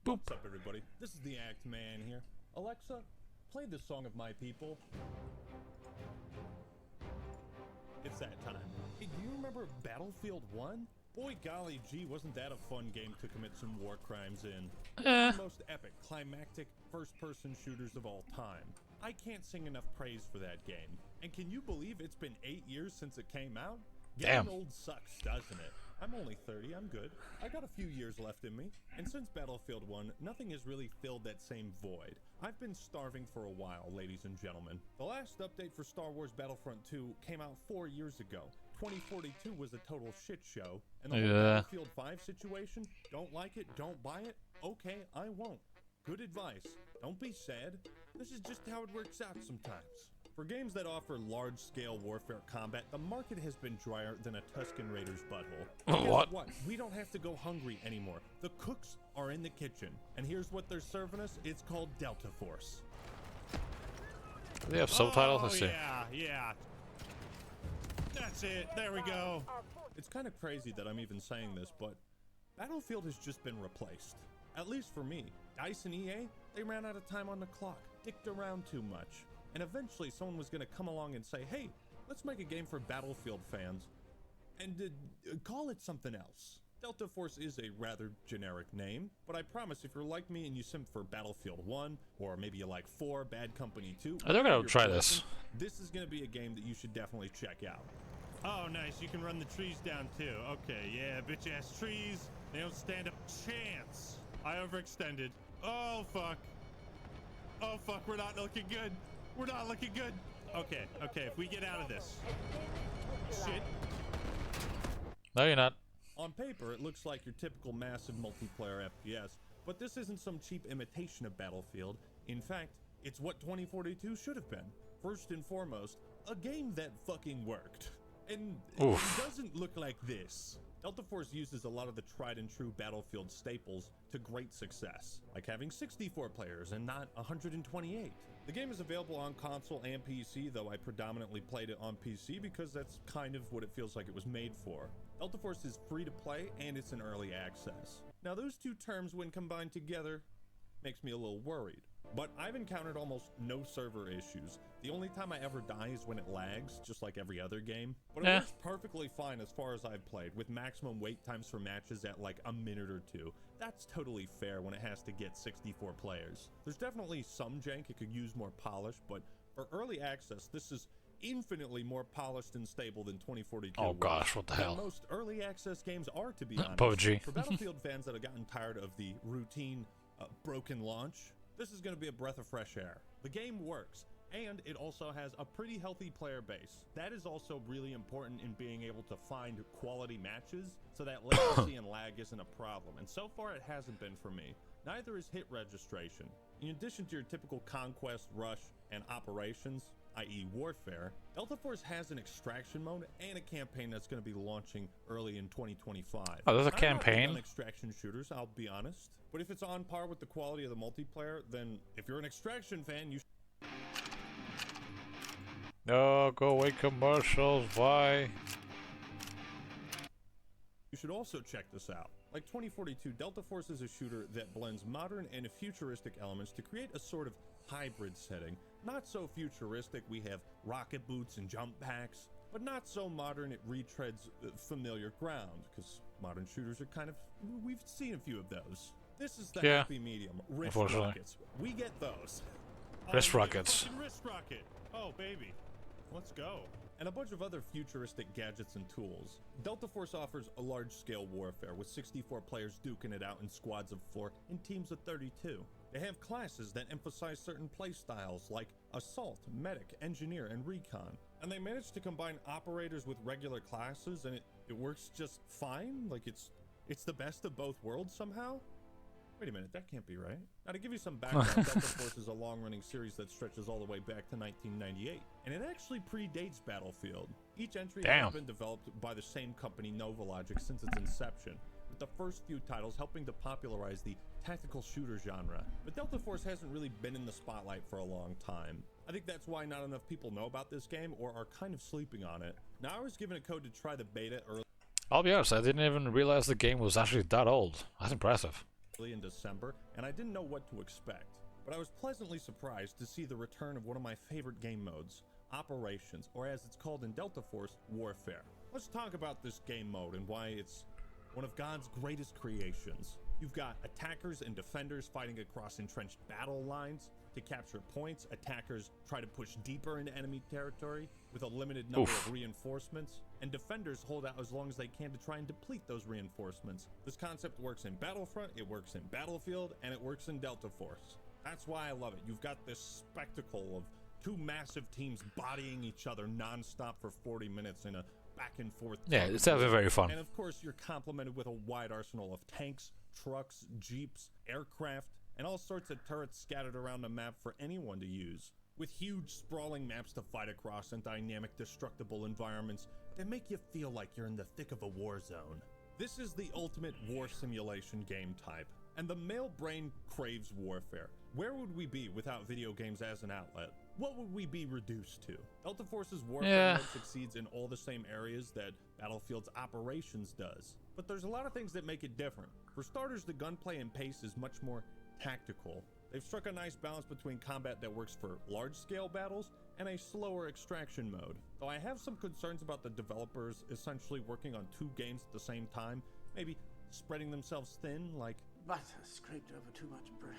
Boop. What's up, everybody? This is the Act Man here. Alexa, play the Song of My People. It's that time. Hey, do you remember Battlefield 1? Boy golly gee, wasn't that a fun game to commit some war crimes in. The most epic, climactic, first-person shooters of all time. I can't sing enough praise for that game. And can you believe it's been 8 years since it came out? Getting old sucks, doesn't it? I'm only 30, I'm good. I got a few years left in me. And since Battlefield 1, nothing has really filled that same void. I've been starving for a while, ladies and gentlemen. The last update for Star Wars Battlefront 2 came out 4 years ago. 2042 was a total shit show. And the whole Battlefield 5 situation, don't like it, don't buy it, okay, I won't. Good advice. Don't be sad. This is just how it works out sometimes. For games that offer large-scale warfare combat, the market has been drier than a Tusken Raider's butthole. What? We don't have to go hungry anymore. The cooks are in the kitchen, and here's what they're serving us. It's called Delta Force. Do they have subtitles? Let's see. Yeah. That's it. There we go. It's kind of crazy that I'm even saying this, but Battlefield has just been replaced. At least for me. DICE and EA, they ran out of time on the clock, dicked around too much. And eventually someone was going to come along and say, hey, let's make a game for Battlefield fans and call it something else. Delta Force is a rather generic name, but I promise if you're like me and you simp for Battlefield 1, or maybe you like 4, Bad Company 2, they're going to try this. This is going to be a game that you should definitely check out. Oh, nice. You can run the trees down, too. Okay, yeah, bitch-ass trees. They don't stand a chance. I overextended. Oh, fuck. Oh, fuck. We're not looking good. We're not looking good. Okay, if we get out of this. Shit. No, you're not. On paper, it looks like your typical massive multiplayer FPS, but this isn't some cheap imitation of Battlefield. In fact, it's what 2042 should have been. First and foremost, a game that fucking worked. And it doesn't look like this. Delta Force uses a lot of the tried and true Battlefield staples to great success, like having 64 players and not 128. The game is available on console and PC, though I predominantly played it on PC because that's kind of what it feels like it was made for. Delta Force is free to play and it's in early access. Now those two terms when combined together makes me a little worried. But I've encountered almost no server issues. The only time I ever die is when it lags, just like every other game. But it works perfectly fine as far as I've played, with maximum wait times for matches at like a minute or two. That's totally fair when it has to get 64 players. There's definitely some jank it could use more polish, but for early access, this is infinitely more polished and stable than 2042. Oh gosh, what the hell? Most early access games are, to be honest. PUBG. For Battlefield fans that have gotten tired of the routine broken launch, this is going to be a breath of fresh air. The game works, and it also has a pretty healthy player base. That is also really important in being able to find quality matches so that latency and lag isn't a problem. And so far, it hasn't been for me. Neither is hit registration. In addition to your typical conquest, rush, and operations, i.e. warfare, Delta Force has an extraction mode and a campaign that's going to be launching early in 2025. Oh, there's a campaign? I'm not on extraction shooters, I'll be honest. But if it's on par with the quality of the multiplayer, then if you're an extraction fan, you No, go away commercials, why? You should also check this out. Like 2042, Delta Force is a shooter that blends modern and futuristic elements to create a sort of hybrid setting. Not so futuristic, we have rocket boots and jump packs, but not so modern it retreads familiar ground, because modern shooters are kind of, we've seen a few of those. This is the happy medium, wrist rockets. We get those. Wrist rockets. Wrist rocket. Oh, baby. Let's go. And a bunch of other futuristic gadgets and tools. Delta Force offers a large-scale warfare with 64 players duking it out in squads of 4 and teams of 32. They have classes that emphasize certain playstyles like Assault, Medic, Engineer, and Recon. And they managed to combine operators with regular classes and it works just fine? Like it's the best of both worlds somehow? Wait a minute, that can't be right. Now, to give you some background, Delta Force is a long-running series that stretches all the way back to 1998, and it actually predates Battlefield. Each entry has been developed by the same company, Novalogic, since its inception, with the first few titles helping to popularize the tactical shooter genre. But Delta Force hasn't really been in the spotlight for a long time. I think that's why not enough people know about this game or are kind of sleeping on it. Now, I was given a code to try the beta early. I'll be honest, I didn't even realize the game was actually that old. That's impressive. in December, and I didn't know what to expect. But I was pleasantly surprised to see the return of one of my favorite game modes, Operations, or as it's called in Delta Force, Warfare. Let's talk about this game mode and why it's one of God's greatest creations. You've got attackers and defenders fighting across entrenched battle lines. To capture points, attackers try to push deeper into enemy territory with a limited number of reinforcements, and defenders hold out as long as they can to try and deplete those reinforcements. This concept works in Battlefront, it works in Battlefield, and it works in Delta Force. That's why I love it. You've got this spectacle of two massive teams bodying each other non-stop for 40 minutes in a back and forth. Yeah, it's very fun. And of course, you're complemented with a wide arsenal of tanks, trucks, jeeps, aircraft, and all sorts of turrets scattered around the map for anyone to use. With huge, sprawling maps to fight across and dynamic, destructible environments that make you feel like you're in the thick of a war zone. This is the ultimate war simulation game type, and the male brain craves warfare. Where would we be without video games as an outlet? What would we be reduced to? Delta Force's warfare mode succeeds in all the same areas that Battlefield's Operations does, but there's a lot of things that make it different. For starters, the gunplay and pace is much more tactical. They've struck a nice balance between combat that works for large-scale battles and a slower extraction mode. Though I have some concerns about the developers essentially working on two games at the same time, maybe spreading themselves thin, like butter scraped over too much bread.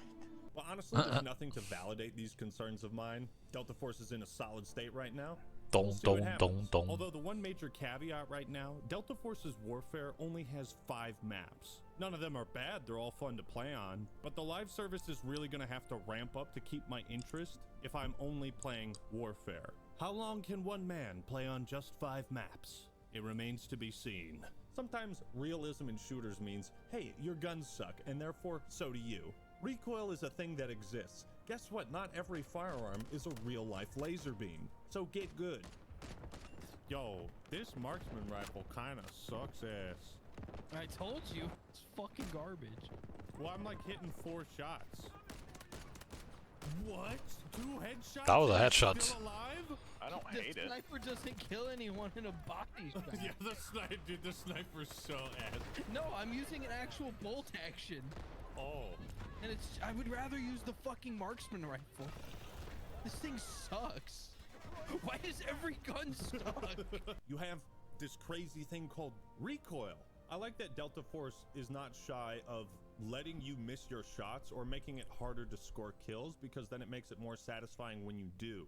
But honestly, there's nothing to validate these concerns of mine. Delta Force is in a solid state right now. We'll see what happens. Although the one major caveat right now, Delta Force's Warfare only has 5 maps. None of them are bad, they're all fun to play on, but the live service is really gonna have to ramp up to keep my interest if I'm only playing Warfare. How long can one man play on just 5 maps? It remains to be seen. Sometimes realism in shooters means, hey, your guns suck, and therefore, so do you. Recoil is a thing that exists. Guess what? Not every firearm is a real-life laser beam. So get good. Yo, this marksman rifle kinda sucks ass. I told you, it's fucking garbage. Well, I'm like hitting 4 shots. What? 2 headshots? That was a and headshot. still alive? I don't hate The it. sniper doesn't kill anyone in a body shot. Yeah, the sniper, dude, the sniper's so ass. No, I'm using an actual bolt action. Oh. And I would rather use the fucking marksman rifle. This thing sucks. Why is every gun stuck? You have this crazy thing called recoil. I like that Delta Force is not shy of letting you miss your shots or making it harder to score kills, because then it makes it more satisfying when you do.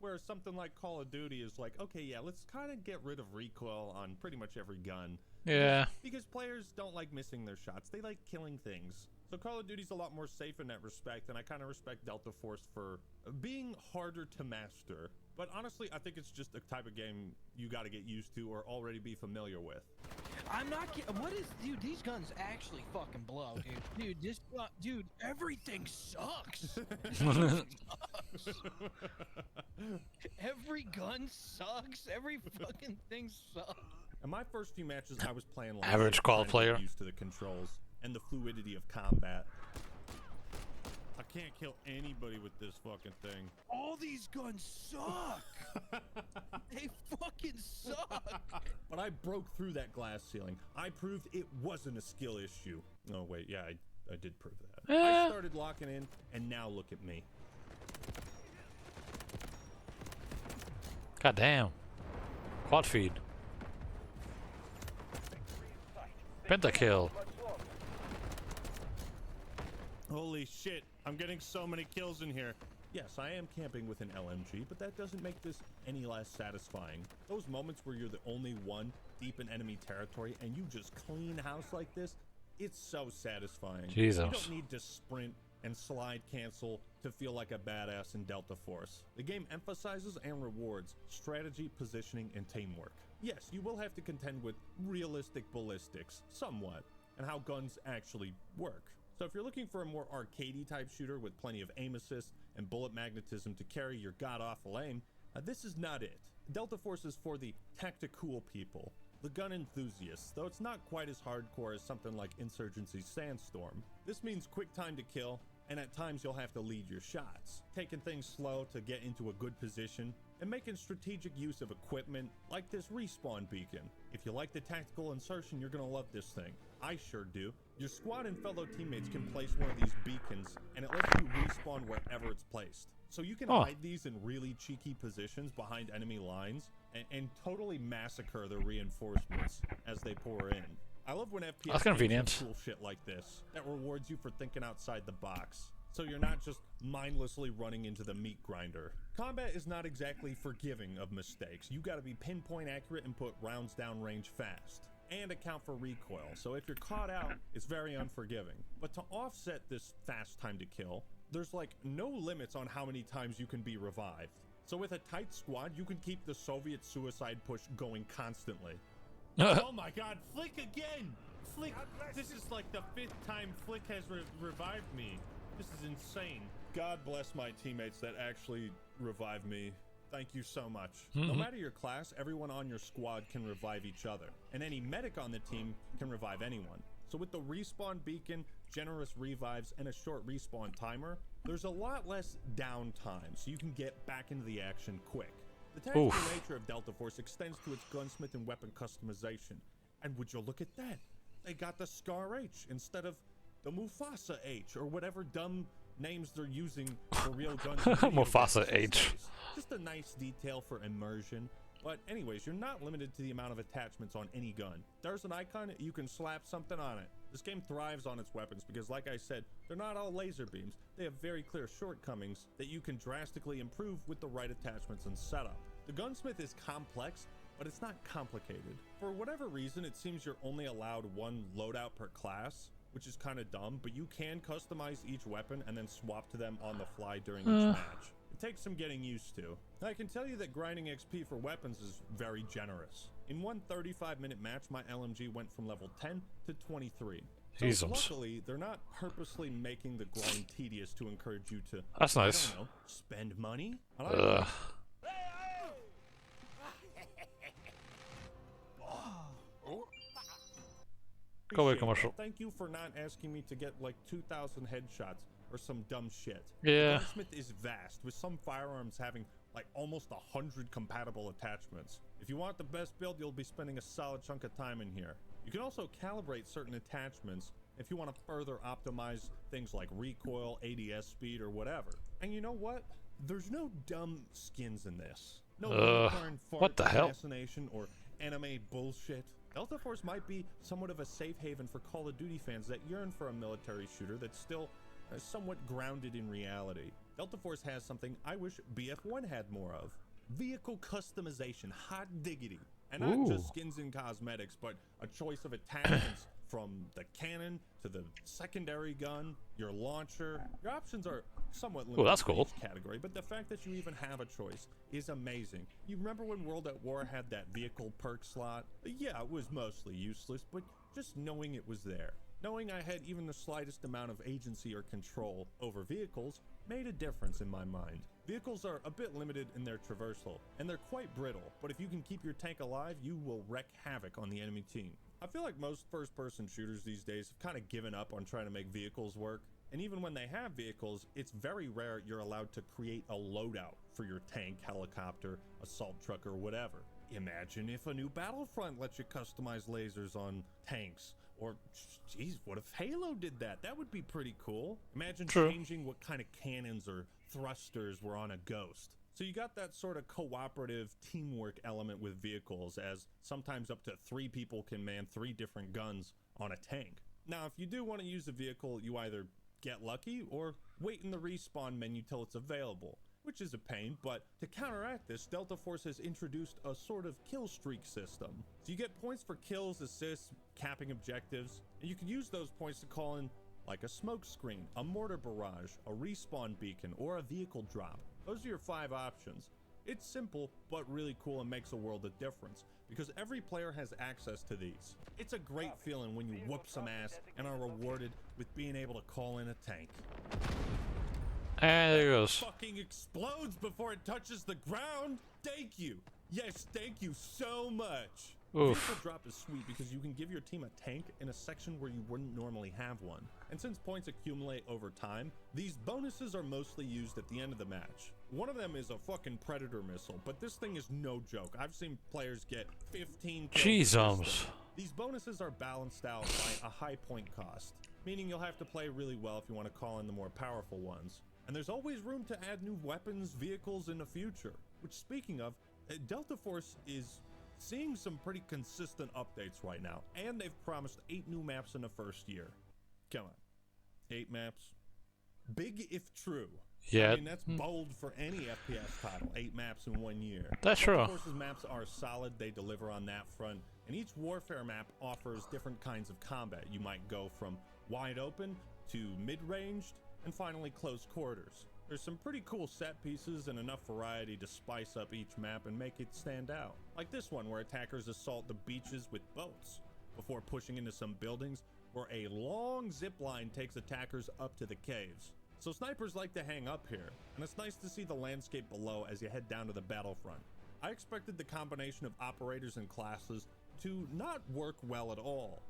Whereas something like Call of Duty is like, okay, yeah, let's kind of get rid of recoil on pretty much every gun. Yeah. Because players don't like missing their shots. They like killing things. So Call of Duty's a lot more safe in that respect, and I kind of respect Delta Force for being harder to master. But honestly, I think it's just a type of game you got to get used to or already be familiar with. I'm not what is, dude, these guns actually fucking blow, dude. Dude, everything sucks. Every gun sucks. Every fucking thing sucks. In my first few matches, I was playing like Average call trying to get player. used to the controls and the fluidity of combat. I can't kill anybody with this fucking thing. All these guns suck. They fucking suck. But I broke through that glass ceiling. I proved it wasn't a skill issue. Oh wait, yeah, I did prove that. I started locking in, and now look at me. God damn. Quad feed. Pentakill. Holy shit, I'm getting so many kills in here. Yes, I am camping with an LMG, but that doesn't make this any less satisfying. Those moments where you're the only one deep in enemy territory and you just clean house like this, it's so satisfying. Jesus. You don't need to sprint and slide cancel to feel like a badass in Delta Force. The game emphasizes and rewards strategy, positioning, and teamwork. Yes, you will have to contend with realistic ballistics, somewhat, and how guns actually work. So if you're looking for a more arcadey type shooter with plenty of aim assist and bullet magnetism to carry your god-awful aim, this is not it. Delta Force is for the tactical people, the gun enthusiasts, though it's not quite as hardcore as something like Insurgency Sandstorm. This means quick time to kill, and at times you'll have to lead your shots, taking things slow to get into a good position, and making strategic use of equipment like this respawn beacon. If you like the tactical insertion, you're gonna love this thing. I sure do. Your squad and fellow teammates can place one of these beacons, and it lets you respawn wherever it's placed. So you can hide these in really cheeky positions behind enemy lines and totally massacre the reinforcements as they pour in. I love when FPS That's games convenient. have cool shit like this that rewards you for thinking outside the box. So you're not just mindlessly running into the meat grinder. Combat is not exactly forgiving of mistakes. You gotta be pinpoint accurate and put rounds down range fast. And account for recoil, so if you're caught out, it's very unforgiving. But to offset this fast time to kill, there's like no limits on how many times you can be revived. So with a tight squad, you can keep the Soviet suicide push going constantly. Oh my god, Flick again! Flick, this is like the 5th time Flick has revived me. This is insane. God bless my teammates that actually revived me. Thank you so much. No matter your class, everyone on your squad can revive each other, and any medic on the team can revive anyone. So with the respawn beacon, generous revives, and a short respawn timer, there's a lot less downtime, so you can get back into the action quick. The tactical nature of Delta Force extends to its gunsmith and weapon customization. And would you look at that? They got the Scar H instead of the Mufasa H, or whatever dumb names they're using for real guns. Mufasa H. Just a nice detail for immersion. But anyways, you're not limited to the amount of attachments on any gun. There's an icon, you can slap something on it. This game thrives on its weapons because, like I said, they're not all laser beams. They have very clear shortcomings that you can drastically improve with the right attachments and setup. The gunsmith is complex, but it's not complicated. For whatever reason, it seems you're only allowed one loadout per class, which is kind of dumb, but you can customize each weapon and then swap to them on the fly during each match. It takes some getting used to. I can tell you that grinding XP for weapons is very generous. In one 35-minute match, my LMG went from level 10 to 23. So luckily, they're not purposely making the grind tedious to encourage you to, That's nice. I don't know, spend money? Go away, commercial. Thank you for not asking me to get like 2,000 headshots or some dumb shit. Yeah. The gunsmith is vast, with some firearms having like almost 100 compatible attachments. If you want the best build, you'll be spending a solid chunk of time in here. You can also calibrate certain attachments if you want to further optimize things like recoil, ADS speed, or whatever. And you know what? There's no dumb skins in this. No unicorn what the hell? assassination or anime bullshit. Delta Force might be somewhat of a safe haven for Call of Duty fans that yearn for a military shooter that's still somewhat grounded in reality. Delta Force has something I wish BF1 had more of. Vehicle customization, hot diggity. And not just skins and cosmetics, but a choice of attachments from the cannon to the secondary gun, your launcher. Your options are somewhat limited that's for cool. each category, but the fact that you even have a choice is amazing. You remember when World at War had that vehicle perk slot? Yeah, it was mostly useless, but just knowing it was there, knowing I had even the slightest amount of agency or control over vehicles made a difference in my mind. Vehicles are a bit limited in their traversal, and they're quite brittle, but if you can keep your tank alive, you will wreak havoc on the enemy team. I feel like most first-person shooters these days have kind of given up on trying to make vehicles work, and even when they have vehicles, it's very rare you're allowed to create a loadout for your tank, helicopter, assault truck, or whatever. Imagine if a new Battlefront lets you customize lasers on tanks. Or, geez, what if Halo did that? That would be pretty cool. Imagine changing what kind of cannons or thrusters were on a Ghost. So you got that sort of cooperative teamwork element with vehicles, as sometimes up to 3 people can man 3 different guns on a tank. Now, if you do want to use a vehicle, you either get lucky or wait in the respawn menu till it's available, which is a pain, but to counteract this, Delta Force has introduced a sort of kill streak system. So you get points for kills, assists, capping objectives, and you can use those points to call in like a smoke screen, a mortar barrage, a respawn beacon, or a vehicle drop. Those are your 5 options. It's simple, but really cool and makes a world of difference, because every player has access to these. It's a great feeling when you whoop some ass and are rewarded with being able to call in a tank. And there it goes. Fucking explodes before it touches the ground. Thank you. Yes, thank you so much. Vehicle drop is sweet because you can give your team a tank in a section where you wouldn't normally have one. And since points accumulate over time, these bonuses are mostly used at the end of the match. One of them is a fucking Predator missile, but this thing is no joke. I've seen players get 15 kills. Jesus. These bonuses are balanced out by a high point cost, meaning you'll have to play really well if you want to call in the more powerful ones. And there's always room to add new weapons, vehicles in the future. Which, speaking of, Delta Force is seeing some pretty consistent updates right now, and they've promised 8 new maps in the first year. Come on, 8 maps? Big if true. Yeah. I mean, that's bold for any FPS title, 8 maps in 1 year. That's Delta true. Force's maps are solid, they deliver on that front, and each warfare map offers different kinds of combat. You might go from wide open to mid-ranged, and finally close quarters. There's some pretty cool set pieces and enough variety to spice up each map and make it stand out. Like this one where attackers assault the beaches with boats before pushing into some buildings where a long zip line takes attackers up to the caves. So snipers like to hang up here, and it's nice to see the landscape below as you head down to the battlefront. I expected the combination of operators and classes to not work well at all,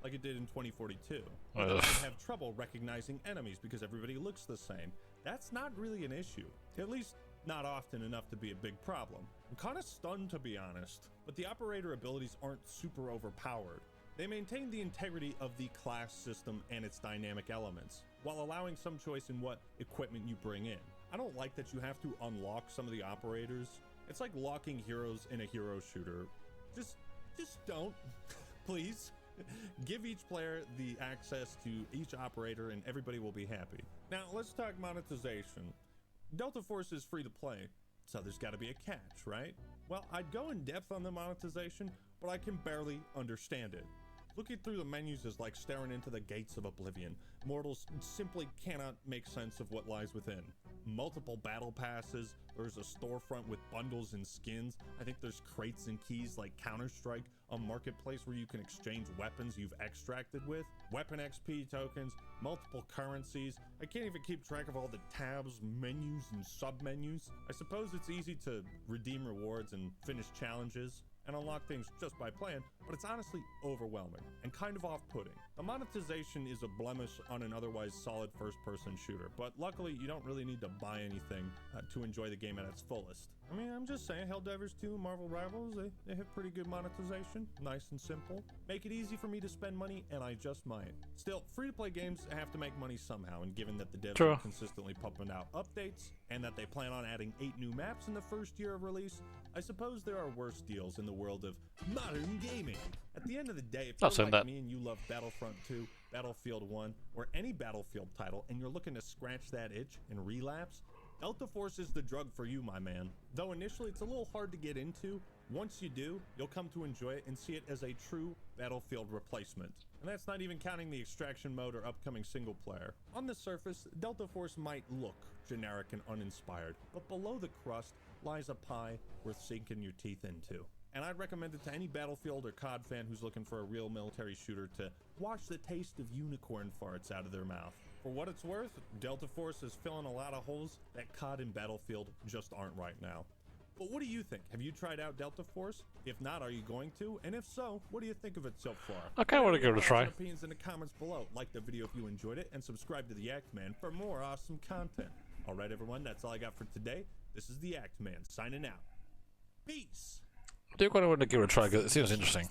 like it did in 2042. I have trouble recognizing enemies because everybody looks the same. That's not really an issue, at least not often enough to be a big problem. I'm kind of stunned, to be honest, but the operator abilities aren't super overpowered. They maintain the integrity of the class system and its dynamic elements, while allowing some choice in what equipment you bring in. I don't like that you have to unlock some of the operators. It's like locking heroes in a hero shooter. Just don't, please. Give each player the access to each operator and everybody will be happy. Now let's talk monetization. Delta Force is free to play, so there's got to be a catch, right? Well, I'd go in depth on the monetization, but I can barely understand it. Looking through the menus is like staring into the gates of oblivion. Mortals simply cannot make sense of what lies within. Multiple battle passes, there's a storefront with bundles and skins. I think there's crates and keys like Counter-Strike, a marketplace where you can exchange weapons you've extracted with, weapon XP tokens, multiple currencies. I can't even keep track of all the tabs, menus, and sub-menus. I suppose it's easy to redeem rewards and finish challenges and unlock things just by playing, but it's honestly overwhelming and kind of off-putting. The monetization is a blemish on an otherwise solid first-person shooter, but luckily you don't really need to buy anything to enjoy the game at its fullest. I mean, I'm just saying, Helldivers 2 and Marvel Rivals, they have pretty good monetization, nice and simple. Make it easy for me to spend money, and I just might. Still, free-to-play games have to make money somehow, and given that the devs are consistently pumping out updates, and that they plan on adding 8 new maps in the first year of release, I suppose there are worse deals in the world of modern gaming. At the end of the day, if you're like me and you love Battlefront 2, Battlefield 1, or any Battlefield title, and you're looking to scratch that itch and relapse, Delta Force is the drug for you, my man. Though initially it's a little hard to get into, once you do, you'll come to enjoy it and see it as a true Battlefield replacement. And that's not even counting the extraction mode or upcoming single player. On the surface, Delta Force might look generic and uninspired, but below the crust lies a pie worth sinking your teeth into. And I'd recommend it to any Battlefield or COD fan who's looking for a real military shooter to watch the taste of unicorn farts out of their mouth. For what it's worth, Delta Force is filling a lot of holes that COD and Battlefield just aren't right now. But what do you think? Have you tried out Delta Force? If not, are you going to? And if so, what do you think of it so far? I kind of want to give it a try. Opinions in the comments below. Like the video if you enjoyed it, and subscribe to the Act Man for more awesome content. Alright everyone, that's all I got for today. This is the Act Man signing out. Peace! I do kind of want to give it a try because it seems interesting.